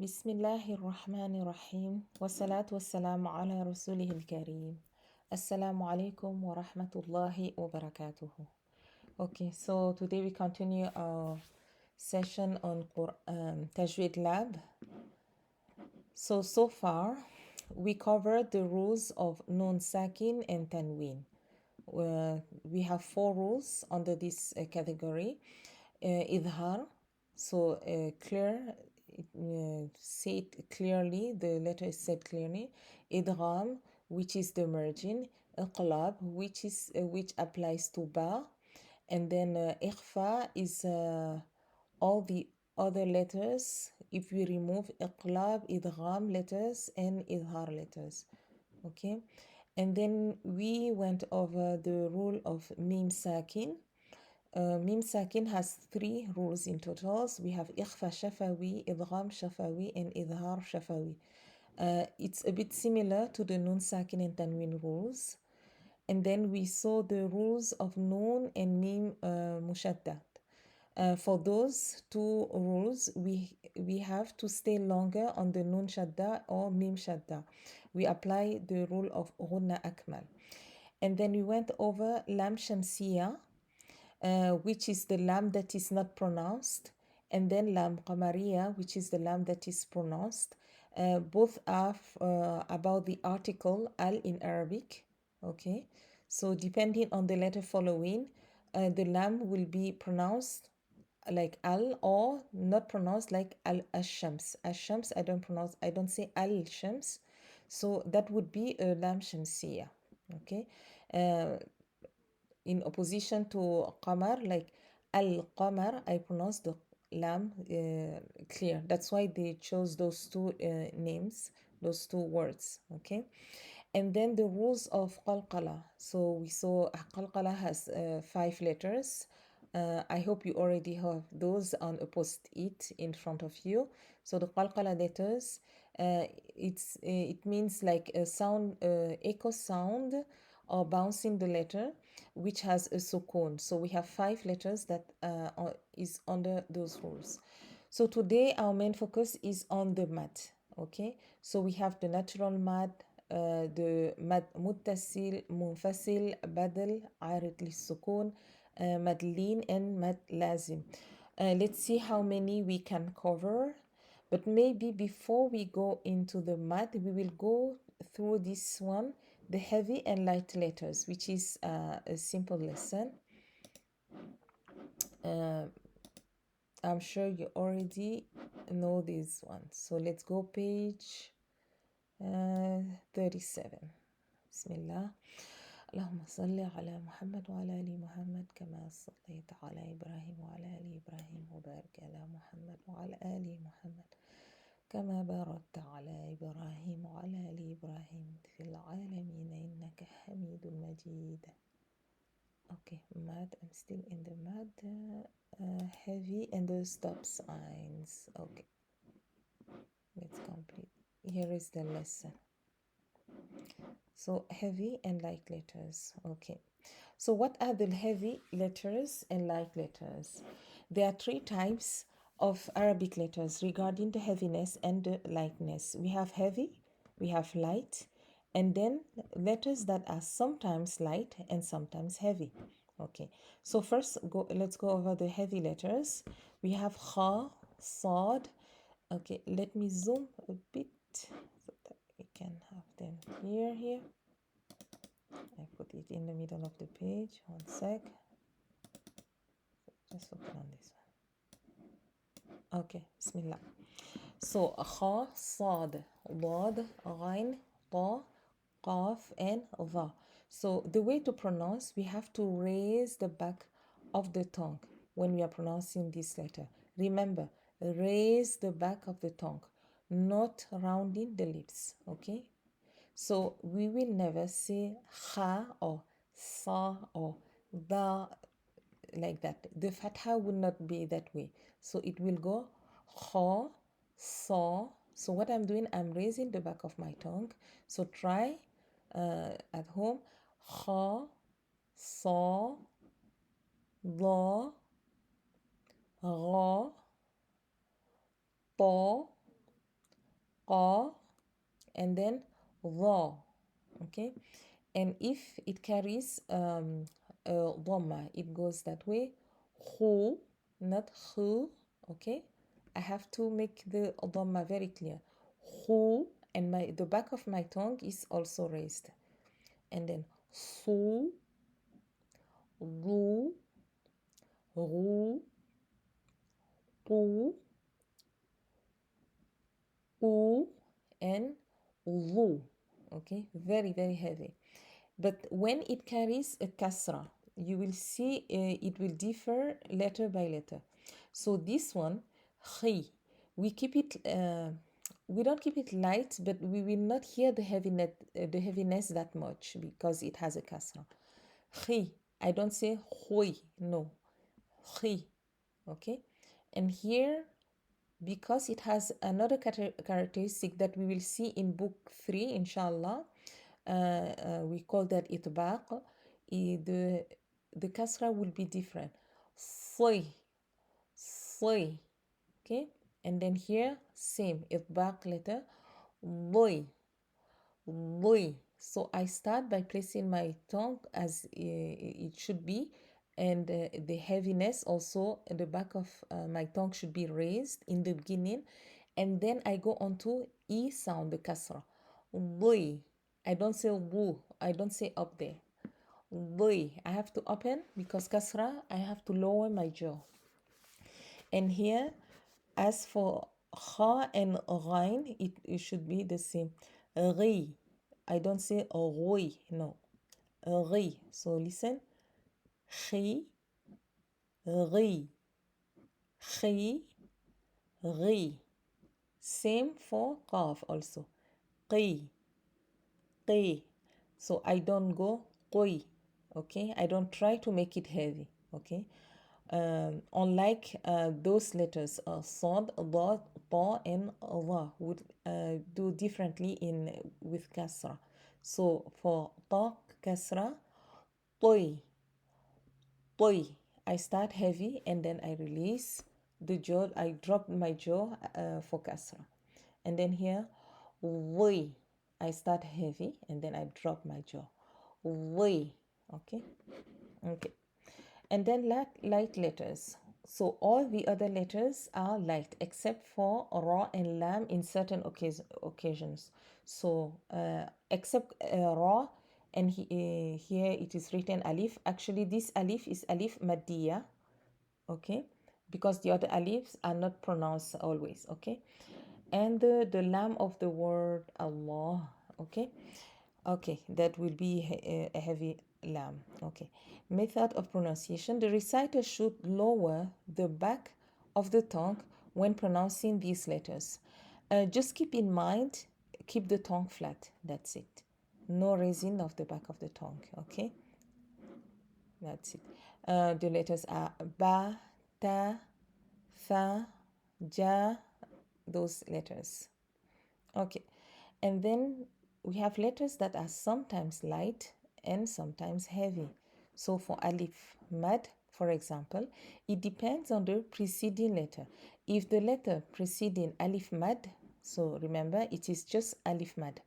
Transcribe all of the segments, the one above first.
بسم الله الرحمن الرحيم والصلاة والسلام على رسوله الكريم. Assalamu alaikum wa rahmatullahi wa barakatuh. Okay, so today we continue our session on Tajweed Lab. So far we covered the rules of Nun Sakin and Tanween. We have four rules under this category. Idhar, so clear, say it clearly, the letter is said clearly. Idgham, which is the merging. Iqlab, which applies to ba. And then ikhfa is all the other letters if we remove iqlab, idgham letters and idhar letters. Okay, and then we went over the rule of mim sakin. Mim sakin has three rules in totals. We have ikhfa shafawi, idgham shafawi, and idhar shafawi. It's a bit similar to the nun sakin and tanwin rules. And then we saw the rules of nun and mim mushaddat. For those two rules, we have to stay longer on the nun shadda or mim shadda. We apply the rule of ghunna akmal. And then we went over lam shamsiya, which is the lam that is not pronounced, and then lam qamariya, which is the lam that is pronounced. Both are about the article al in Arabic. Okay, so depending on the letter following, the lam will be pronounced like al or not pronounced like al ashams. Ashams I don't say al shams, so that would be a lam shamsiya. Okay, in opposition to qamar, like al qamar, I pronounce the lam clear. That's why they chose those two names, those two words. Okay, and then the rules of qalqala. So we saw qalqala has 5 letters. I hope you already have those on a post-it in front of you. So the qalqala letters, it means like a sound, echo sound or bouncing the letter, which has a sukun. So we have 5 letters that is under those rules. So today our main focus is on the mad. Okay, so we have the natural mad, the mad muttasil, munfasil, badal, arid lissukun, mad lean, and mad lazim. Let's see how many we can cover. But maybe before we go into the mad, we will go through this one, the heavy and light letters, which is a simple lesson. I'm sure you already know these ones. So let's go page 37. Bismillah. اللهم صل على محمد وعلى آل محمد كما صليت على إبراهيم وعلى آل إبراهيم وبارك على محمد وعلى آل محمد كما باركت على إبراهيم وعلى آل إبراهيم في العالمين إنك حميد مجيد. Okay, mad. I'm still in the mad. Heavy and the stop signs. Okay, let's complete. Here is the lesson. So heavy and light letters. Okay, so what are the heavy letters and light letters? There are 3 types of Arabic letters regarding the heaviness and the lightness. We have heavy, we have light, and then letters that are sometimes light and sometimes heavy. Okay, so first let's go over the heavy letters. We have kha, sad. Okay, let me zoom a bit so that we can have them here. I put it in the middle of the page. One sec. Just open on this one. Okay, Bismillah. So kha, sad, dad, ghain, ta, qaf, and va. So the way to pronounce, we have to raise the back of the tongue when we are pronouncing this letter. Remember, raise the back of the tongue, not rounding the lips. Okay, so we will never say kha or sa or da like that. The fatha will not be that way. So it will go kha, sa. So what I'm doing, I'm raising the back of my tongue. So try at home. Kha, sa, da, gha, ta, qa, and then dha. Okay, and if it carries a dhamma, it goes that way. Khu, not khu. Okay, I have to make the dhamma very clear. Khu, and the back of my tongue is also raised. And then su, ru, ru, qu, u, and lu. Okay, very, very heavy. But when it carries a kasra, you will see it will differ letter by letter. So this one, khi, we keep it, we don't keep it light, but we will not hear the heaviness that much because it has a kasra. Khi, I don't say hui, no, khi, okay? And here, because it has another characteristic that we will see in book 3, inshallah, we call that itbaq. The kasra will be different. Soy, soy, okay? And then here, same, itbaq letter, boy, boy. So I start by placing my tongue as it should be, and the heaviness also at the back of my tongue should be raised in the beginning, and then I go on to e sound, the kasra. Boy. I don't say woo. I don't say up there. Boy. I have to open because kasra, I have to lower my jaw. And here, as for kha and ghain, it should be the same. Ri. I don't say roi. No. Ri. So listen. Khi. Ri. Khi. Ri. Same for qaf also. Qi. Qi. So I don't go qoi. Okay, I don't try to make it heavy. Okay, unlike those letters, sad, da, ta, and dha would do differently in with kasra. So for ta kasra, toy, toy, I start heavy and then I release the jaw. I drop my jaw for kasra, and then here, way, I start heavy and then I drop my jaw. Way, okay, okay. And then light letters. So all the other letters are light except for ra and lam in certain occasions. So except ra, and here it is written alif. Actually, this alif is alif maddiya, okay, because the other alifs are not pronounced always, okay. And the lam of the word Allah, okay. Okay, that will be a heavy lam. Okay. Method of pronunciation. The reciter should lower the back of the tongue when pronouncing these letters. Just keep in mind, keep the tongue flat. That's it. No raising of the back of the tongue. Okay. That's it. The letters are ba, ta, tha, ja, those letters. Okay. And then we have letters that are sometimes light and sometimes heavy. So for alif mad, for example, it depends on the preceding letter. If the letter preceding alif mad, so remember it is just alif mad.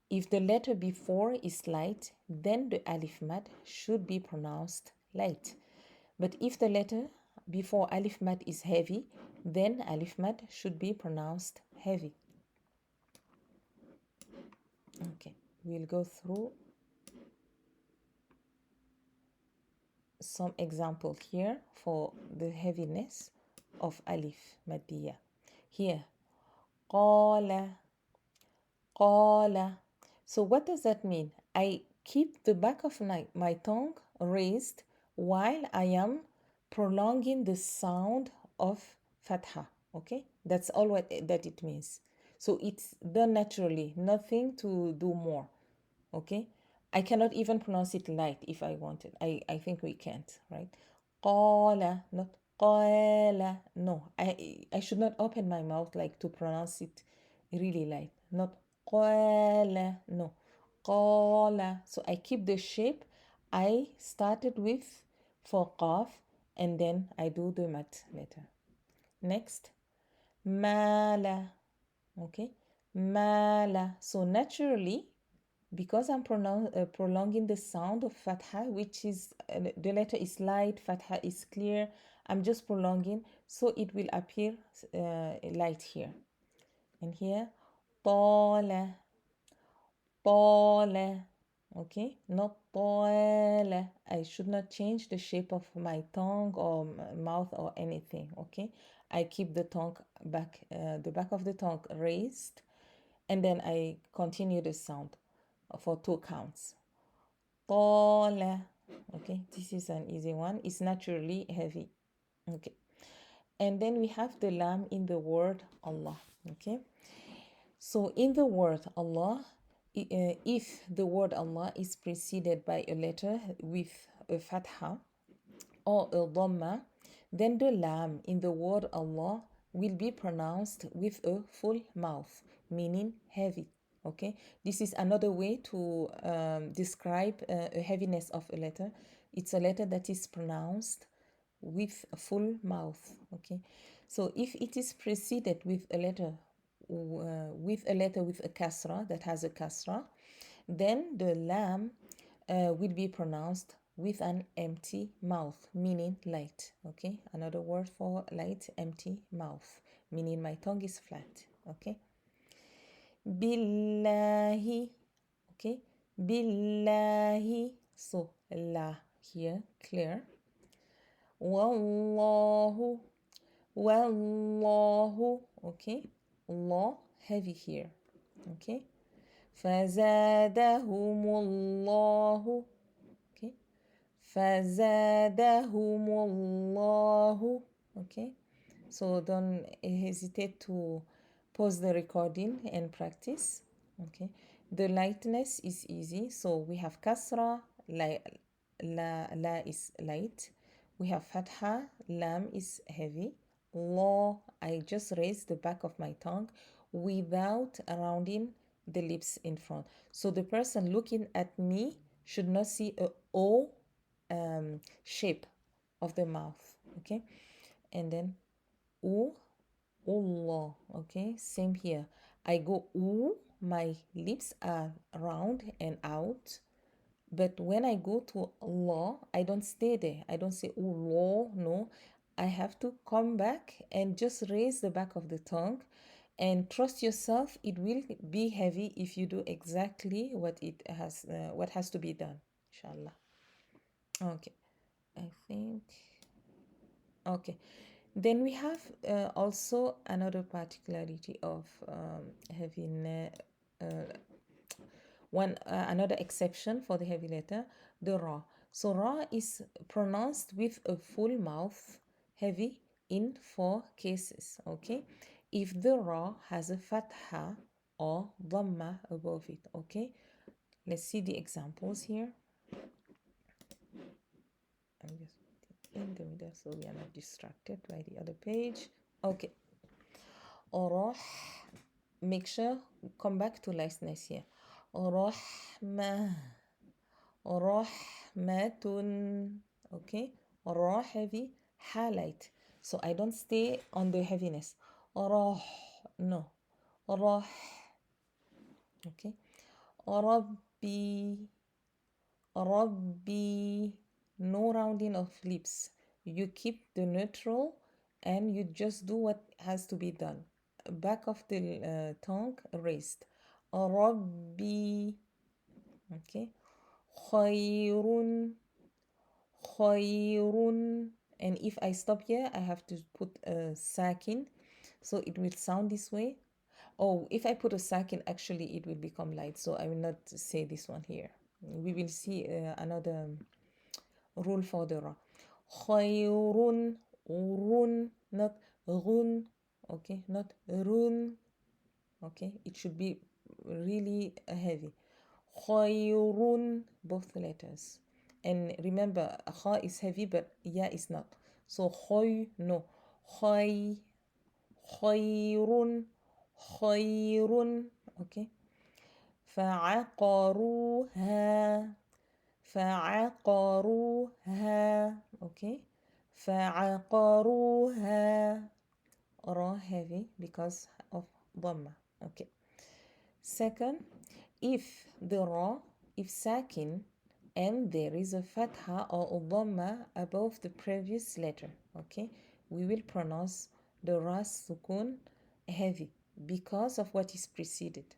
If the letter before is light, then the alif mad should be pronounced light. But if the letter before alif mad is heavy, then alif mad should be pronounced heavy. Okay, we'll go through some example here for the heaviness of alif maddiya. Here, qala, qala. So what does that mean? I keep the back of my tongue raised while I am prolonging the sound of fatha. Okay, that's all that it means. So it's done naturally, nothing to do more. Okay, I cannot even pronounce it light if I wanted. I think we can't, right? Qala, not qala. No, I should not open my mouth like to pronounce it really light. Not qala, no. Qala. So I keep the shape I started with for qaf, and then I do the mat letter. Next, mala. Okay, mala. So naturally, because I'm prolonging the sound of fatha, which is the letter is light, fatha is clear, I'm just prolonging, so it will appear light here. And here, طال, طال. Okay, not طال. I should not change the shape of my tongue or mouth or anything. Okay, I keep the tongue back, the back of the tongue raised, and then I continue the sound for 2 counts. طال. Okay, this is an easy one. It's naturally heavy. Okay, and then we have the lam in the word Allah. Okay, so in the word Allah, if the word Allah is preceded by a letter with a fatha or a dhamma, then the lam in the word Allah will be pronounced with a full mouth, meaning heavy. Okay, this is another way to describe a heaviness of a letter. It's a letter that is pronounced with a full mouth. Okay, so if it is preceded with a letter with a kasra, that has a kasra, then the lam will be pronounced with an empty mouth, meaning light. Okay, another word for light, empty mouth, meaning my tongue is flat. Okay, billahi. Okay, billahi. So la here clear. Wallahu, wallahu. Okay, Allah heavy here. Okay, فزادهم الله. Okay, فزادهم الله. Okay, so don't hesitate to pause the recording and practice. Okay, the lightness is easy. So we have kasra, la is light. We have fatha, lam is heavy. Law, I just raised the back of my tongue without rounding the lips in front. So the person looking at me should not see a O shape of the mouth. Okay, and then U, Allah. Okay, same here. I go U, my lips are round and out. But when I go to Allah, I don't stay there. I don't say Allah, no. I have to come back and just raise the back of the tongue and trust yourself. It will be heavy if you do exactly what has to be done, inshallah. Okay, I think. Okay, then we have also another particularity of heaviness. Another exception for the heavy letter, the ra. So ra is pronounced with a full mouth, heavy in 4 cases. Okay, if the ra has a fatha or dhamma above it. Okay, let's see the examples here. I'm just in the middle so we are not distracted by the other page. Okay, or make sure come back to lightness here. Rahma, rahmatun. Okay, ra heavy, ha light. So I don't stay on the heaviness. Rah, no. Rah. Okay. Rabbi, Rabbi. No rounding of lips. You keep the neutral and you just do what has to be done. Back of the tongue raised. Rabbi. Okay. Khayrun, khayrun. And if I stop here, I have to put a sakin, so it will sound this way. Oh, if I put a sakin, actually it will become light, so I will not say this one here. We will see another rule for the ra. Khayrun, run, not run. Okay, not run. Okay, it should be really heavy. Khayrun, both letters. And remember, kha is heavy, but ya is not. So khoy, no. Khay, khayrun, khayrun. Okay. فعقروها, فعقروها. Okay. فعقروها. Ra heavy because of dhamma. Okay. Second, if the ra, if sakin, and there is a fatha or a dhamma above the previous letter, okay, we will pronounce the ra sukun heavy because of what is preceded.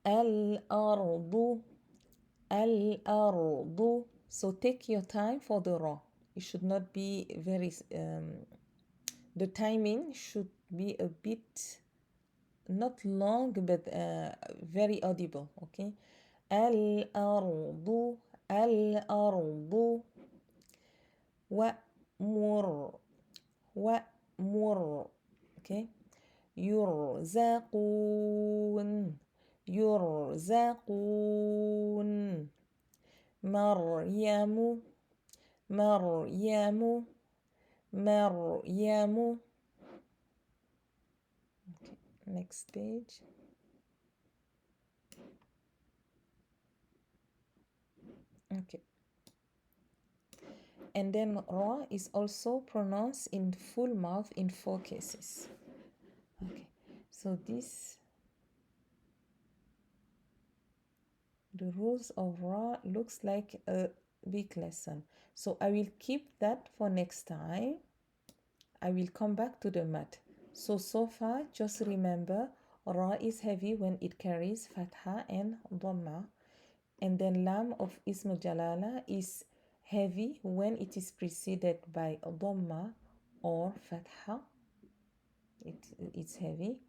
Al-ardu, al-ardu. So take your time for the ra. It should not be very, the timing should be a bit, not long, but very audible, okay? Al-ardu, al-ardu. Wa'mur, wa'mur, okay? يرزقون يرزقون مريم مريم مريم. Okay, next page. Okay, and then ra is also pronounced in full mouth in 4 cases. Okay, so this, the rules of ra looks like a big lesson, so I will keep that for next time. I will come back to the mat. So far, just remember ra is heavy when it carries fatha and dhamma, and then lam of ism jalala is heavy when it is preceded by dhamma or fatha. It's heavy.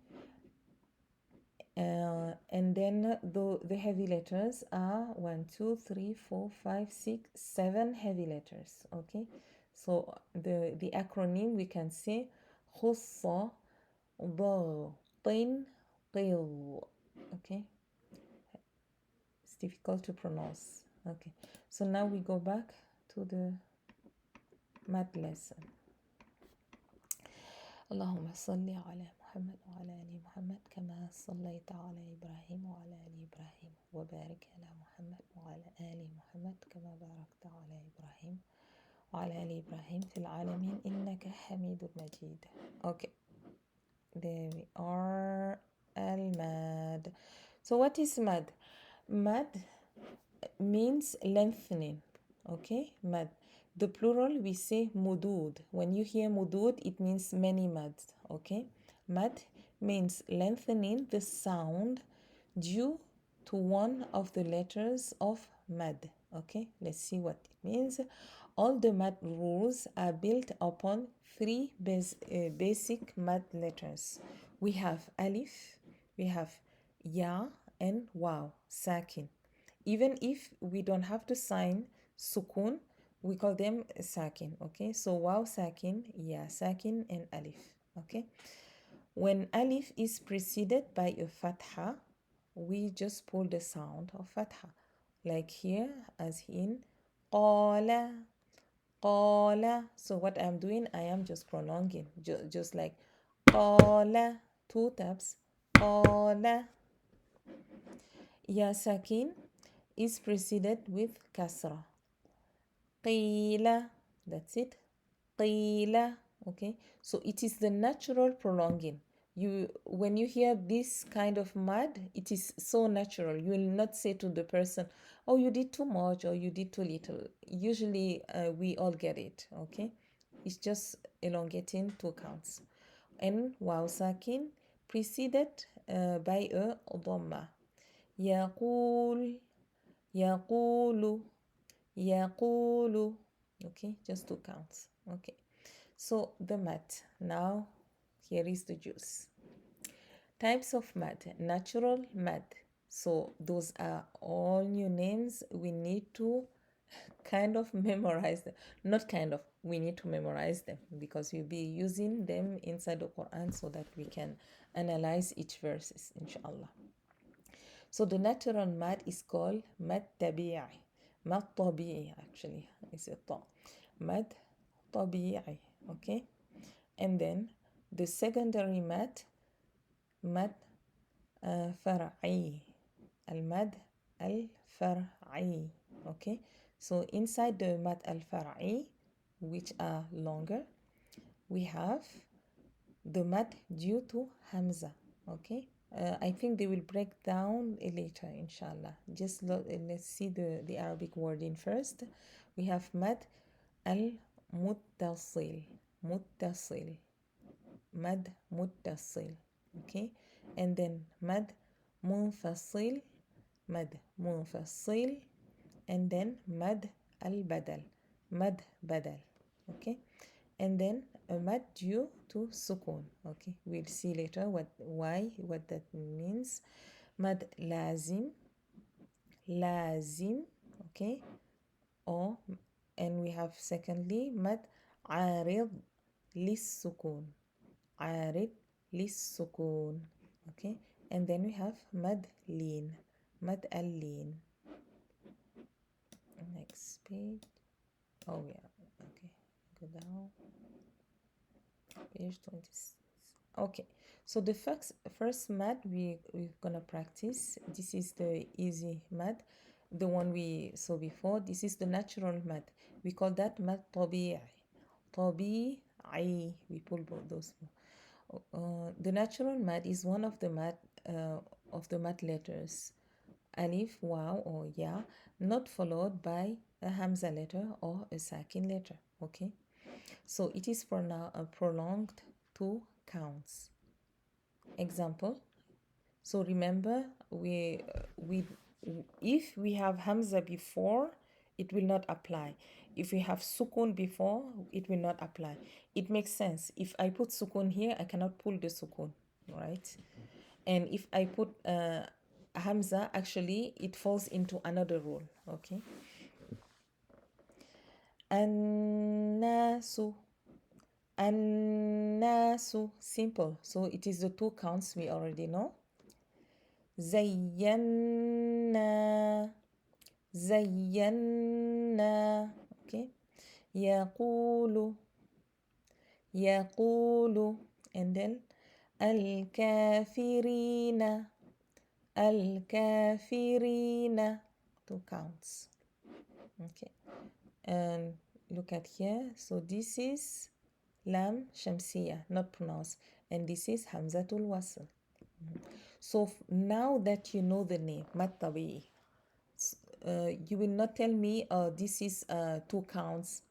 And then the heavy letters are 1, 2, 3, 4, 5, 6, 7 heavy letters. Okay, so the acronym we can say khussa ضغط قل. Okay, it's difficult to pronounce. Okay, so now we go back to the math lesson. اللهم صل على محمد وعلى آل محمد كما صليت على إبراهيم وعلى آل إبراهيم وبارك على محمد وعلى آل محمد كما باركت على إبراهيم وعلى آل إبراهيم في العالمين إنك حميد مجيد. Okay, there we are. Al-mad. So what is mad? Mad means lengthening. Okay, mad. The plural we say mudud. When you hear mudud, it means many mads. Okay, mad means lengthening the sound due to one of the letters of mad. Okay, let's see what it means. All the mad rules are built upon 3 basic mad letters. We have alif, we have ya, and waw, sakin. Even if we don't have to sign sukun, we call them sakin. Okay, so waw sakin, ya sakin, and alif. Okay, when alif is preceded by a fatha, we just pull the sound of fatha, like here, as in qala, qala. So what I'm doing, I am just prolonging, just like qala, 2 taps, qala. Ya sakin is preceded with kasra. Qila, that's it. Qila. Okay, so it is the natural prolonging. When you hear this kind of mad, it is so natural. You will not say to the person, oh, you did too much or you did too little. Usually we all get it. Okay, it's just elongating 2 counts. And waw sakin preceded by a dhamma. يقول يقول يقول. Okay, just 2 counts. Okay, so the mat. Now here is the juice. Types of mat. Natural mat. So those are all new names. We need to kind of memorize them. Not kind of, we need to memorize them because we'll be using them inside the Quran so that we can analyze each verses, inshallah. So the natural mad is called mad tabi'i. Mad tabi'i actually is a ta. Mad tabi'i. Okay. And then the secondary mad, mad far'i. Al-mad al-far'i. Okay. So inside the mad al-far'i, which are longer, we have the mad due to hamza. Okay. I think they will break down later, inshallah. Just let's see the Arabic wording first. We have mad al-muttasil, muttasil, mad muttasil, okay? And then mad munfasil, mad munfasil, and then mad al-badal, mad badal, okay? And then a mad due to sukun, okay? We'll see later what that means. Mad lazim, lazim, okay? Or, and we have secondly mad arid lissukun, arid lissukun, okay? And then we have mad lean, mad al lean. Next page. Oh yeah, okay. Go down. Page 26. Okay, so the first mad we're gonna practice. This is the easy mad, the one we saw before. This is the natural mad. We call that mad tabi'i. Tabi'i. We pull both those. The natural mad is one of the mad letters, alif, waw, or ya, not followed by a hamza letter or a sakin letter. Okay, so it is prolonged to counts. Example. So remember, if we have hamza before, it will not apply. If we have sukun before, it will not apply. It makes sense. If I put sukun here, I cannot pull the sukun, right? And if I put hamza, actually, it falls into another rule. Okay. Annasu, annasu, simple. So it is the two counts we already know. زينا زينا okay. يقول يقول and then الكافرين الكافرين two counts. Okay, and look at here. So this is lam shamsiya, not pronounced, and this is hamzatul wasl. So now that you know the name mad tabi'i, you will not tell me this is two counts.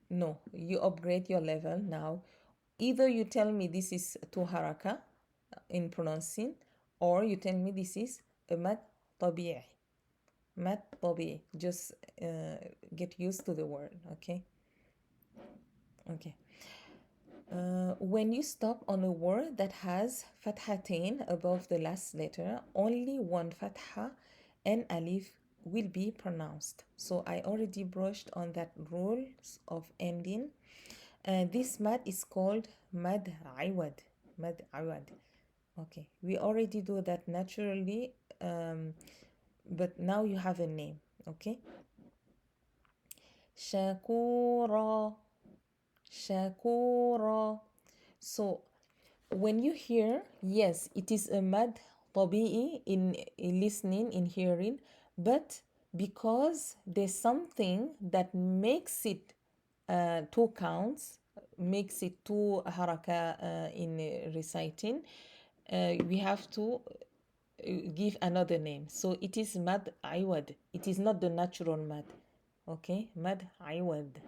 No, you upgrade your level now. Either you tell me this is two haraka in pronouncing, or you tell me this is a mad tabi'i. Mad tabi'i. Just get used to the word, okay? Okay. When you stop on a word that has fathatain above the last letter, only one fatha and alif will be pronounced. So I already brushed on that rules of ending. This mad is called mad iwad. Mad iwad. Okay, we already do that naturally, but now you have a name. Okay. Shakura. Shakura. So when you hear, yes, it is a mad tabi'i in listening, in hearing, but because there's something that makes it two counts, makes it two haraka in reciting, we have to give another name. So it is mad iwad. It is not the natural mad. Okay, mad iwad.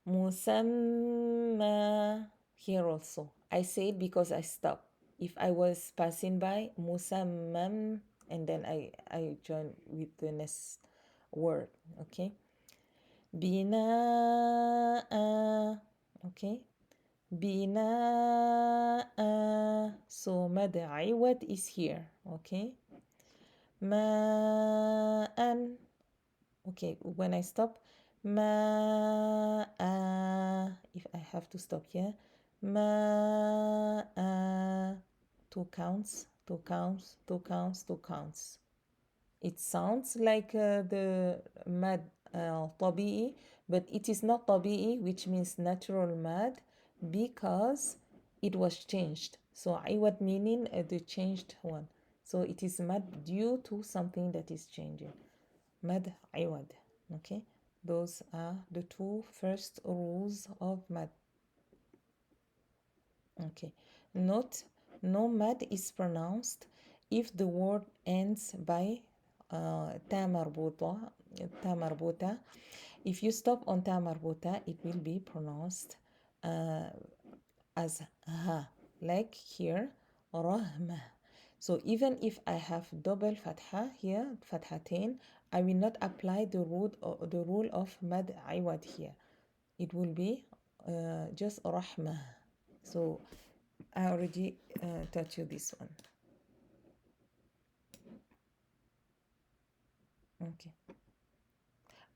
Musamma. Here also, I say it because I stop. If I was passing by, musammam, and then I join with the next word. Okay. Bina'a. Okay. Bina'a. So mad iwad is here. Okay. Ma'an. Okay, when I stop, ma'a, if I have to stop here, ma'a, two counts, two counts, two counts, two counts. It sounds like the mad tabi'i, but it is not tabi'i, which means natural mad, because it was changed. So iwad meaning the changed one. So it is mad due to something that is changing. Mad iwad. Okay, those are the two first rules of mad. Okay, note No mad is pronounced if the word ends by ta marbuta. Ta marbuta. If you stop on ta marbuta, it will be pronounced as ha, like here, rahma. So even if I have double fatha here, fathatain, I will not apply the rule of mad iwad here. It will be just rahma. So I already taught you this one. Okay.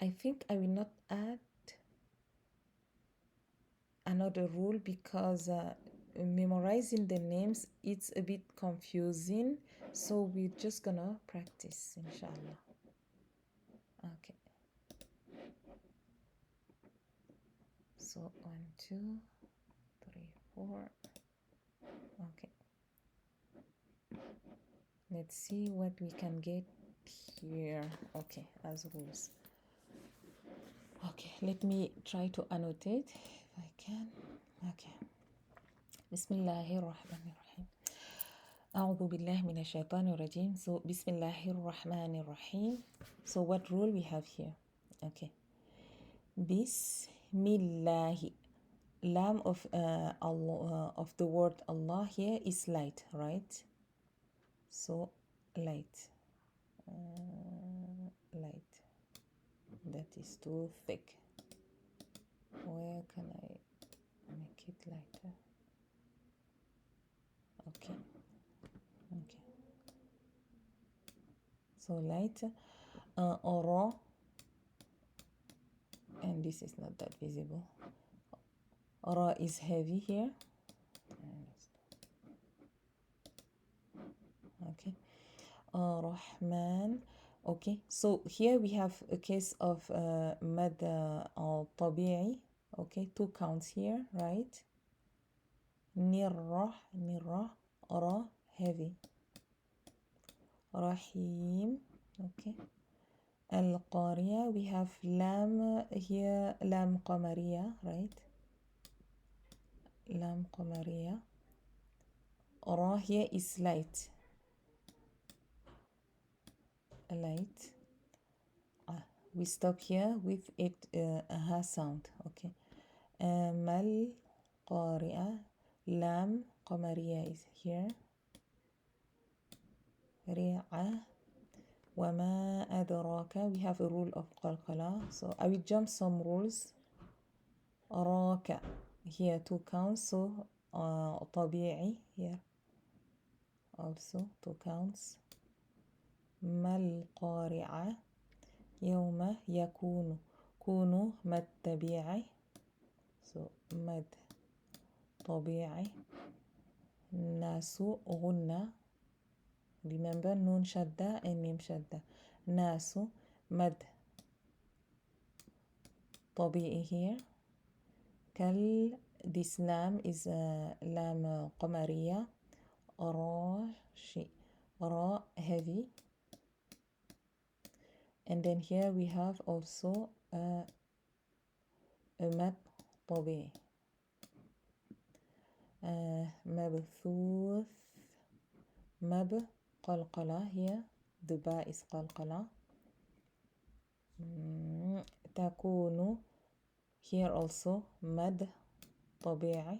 I think I will not add another rule because memorizing the names, it's a bit confusing. So we're just gonna practice, inshallah. Okay. So 1, 2, 3, 4. Okay. Let's see what we can get here. Okay, as rules. Okay, let me try to annotate if I can. Okay. Bismillahir Rahmanir Rahim. أعوذ بالله من الشيطان الرجيم. So بسم الله الرحمن الرحيم. So what rule we have here? Okay. Bismillah. Lam of Allah, of the word Allah here is light, right? So light. Light. That is too thick. Where can I make it lighter? Okay. Okay. So light. Ra. And this is not that visible. Ra is heavy here. Okay. Rahman. Okay, so here we have a case of mad al-tabi'i. Okay, 2 counts here, right? Nirrah, nirrah, ra, heavy. Rahim, okay. Al-qariya, we have lam here, lam qamariya, right? Lam qamariya. Ra here is light. Light. We stop here with it a ha sound. Okay. Mal qari'a. Lam qamariya is here. Ri'a. Wama adraka. We have a rule of qalqala. So I will jump some rules. Raka. Here 2 counts. So tabi'i here. Also 2 counts. Mal qari'a. يوم يكون كونوا مد طبيعي. So مد طبيعي. ناس غنى. Remember نون شدة and ميم شدة. ناس مد طبيعي here. This lam is lam قمرية. را heavy. And then here we have also a mad طبيعي. مبثوث. مب قلقلة here. The ba is قلقلة. تكون here also مد طبيعي.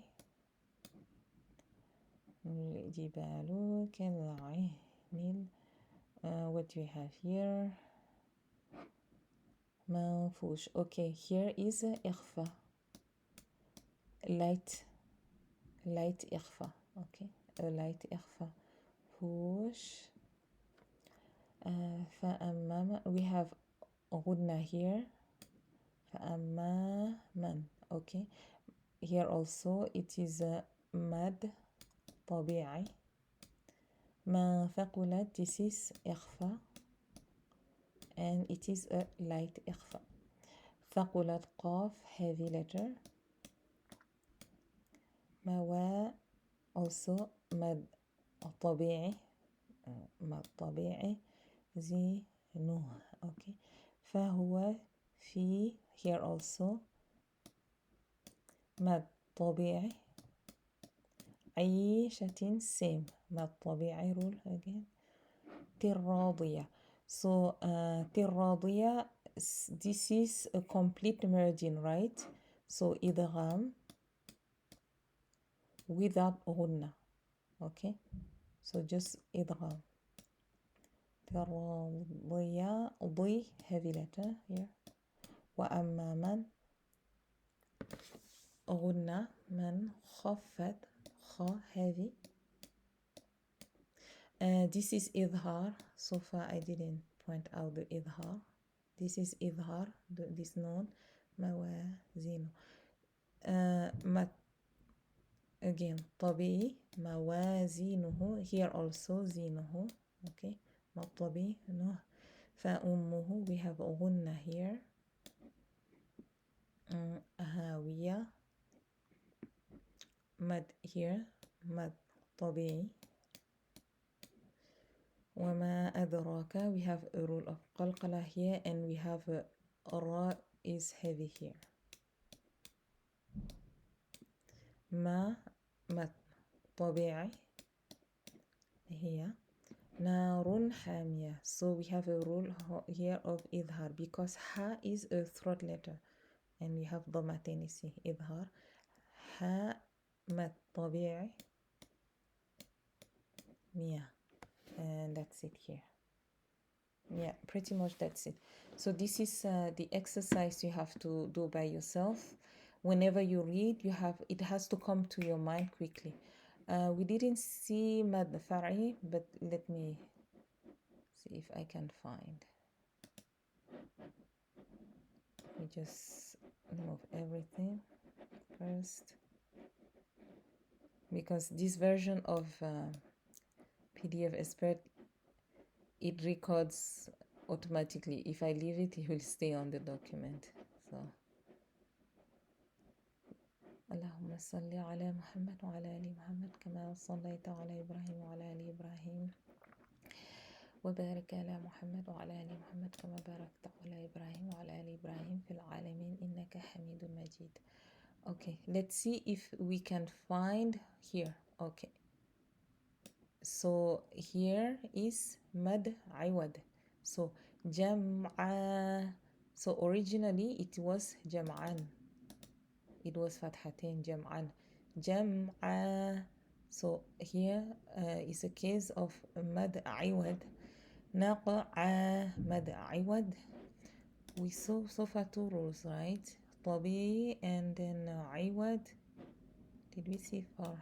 الجبال كالعهن. What do we have here? منفوش. Okay, here is إخفاء. light إخفاء. Okay, a light إخفاء. فوش. فأمام. We have غنة here. فأماما. Okay, here also it is مد طبيعي. ما ثقلت. This is إخفاء. And it is a light إخفاء. ثقلت قاف heavy letter. موا also مد طبيعي. مد طبيعي زينه. Okay. فهو في here also مد طبيعي. عيشة same مد طبيعي rule again راضية. So راضية, this is a complete merging, right? So إدغام without غنة. Okay, so just إدغام. راضية ضي heavy letter here. وأما من غنة من خفت خ heavy. This is إظهار. So far I didn't point out the إظهار. This is إظهار, this noun. موازين. Again طبيعي موازينه. Here also زينه. Okay, not طبيعي no. فأمه, we have غنة here. هاوية مد here, مد طبيعي. وما أدراك, we have a rule of قلقلة here, and we have ra is heavy here. ما مد طبيعي here. نار حامية, so we have a rule here of إظهار because ha is a throat letter and we have ضمتين إظهار. ها مد طبيعي مية, and that's it here. Yeah, pretty much that's it. So this is the exercise you have to do by yourself. Whenever you read, it has to come to your mind quickly. We didn't see mad far'i, but let me see if I can find. Let me just remove everything first, because this version of PDF Expert, it records automatically. If I leave it, it will stay on the document. So اللهم صل على محمد وعلى آل محمد كما صليت على إبراهيم وعلى آل إبراهيم وبارك على محمد وعلى آل محمد كما باركت على إبراهيم وعلى آل إبراهيم في العالمين إنك حميد مجيد. Okay, let's see if we can find here. Okay, so here is mad iwad. So jam'a. So originally it was jam'an. It was fathatain, jam'an. Jam'a. So here is a case of mad iwad. Naq'a mad iwad. We saw so far two rules, right? Tabee and then Iwad. Did we see for?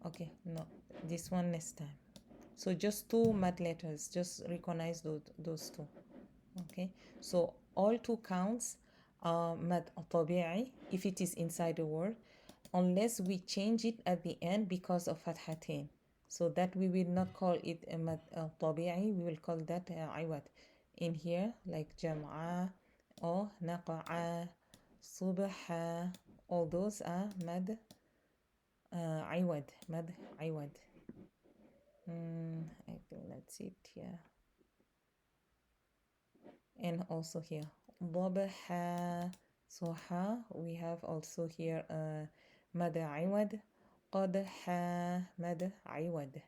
Okay, no, this one next time. So just two mad letters, just recognize those two. Okay, so all two counts are mad tabi'i if it is inside the word, unless we change it at the end because of fathatain. So that we will not call it a mad tabi'i, we will call that Iwad. In here, like jam'a or naqa'a, subha, all those are mad Iwad, mad Iwad. I think that's it here. And also here, ضبحا. So ha, we have also here mad Iwad, qadha, mad Iwad.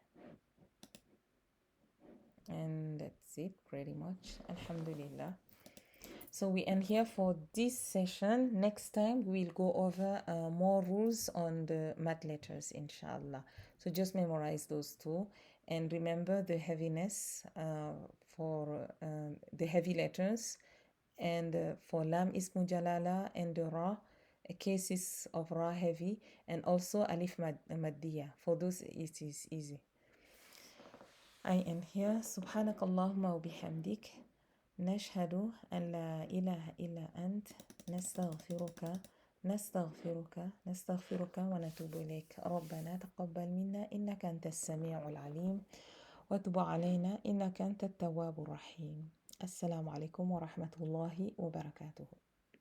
And that's it pretty much. Alhamdulillah. So we end here for this session. Next time we'll go over more rules on the mad letters, inshallah. So just memorize those two and remember the heaviness for the heavy letters, and for lam ismu jalala and the ra cases of ra heavy, and also alif maddiya. For those it is easy. I end here. سبحانك اللهم وبحمدك نشهد أن لا إله إلا أنت نستغفرك ونتوب إليك. ربنا تقبل منا إنك أنت السميع العليم وتب علينا إنك أنت التواب الرحيم. السلام عليكم ورحمة الله وبركاته.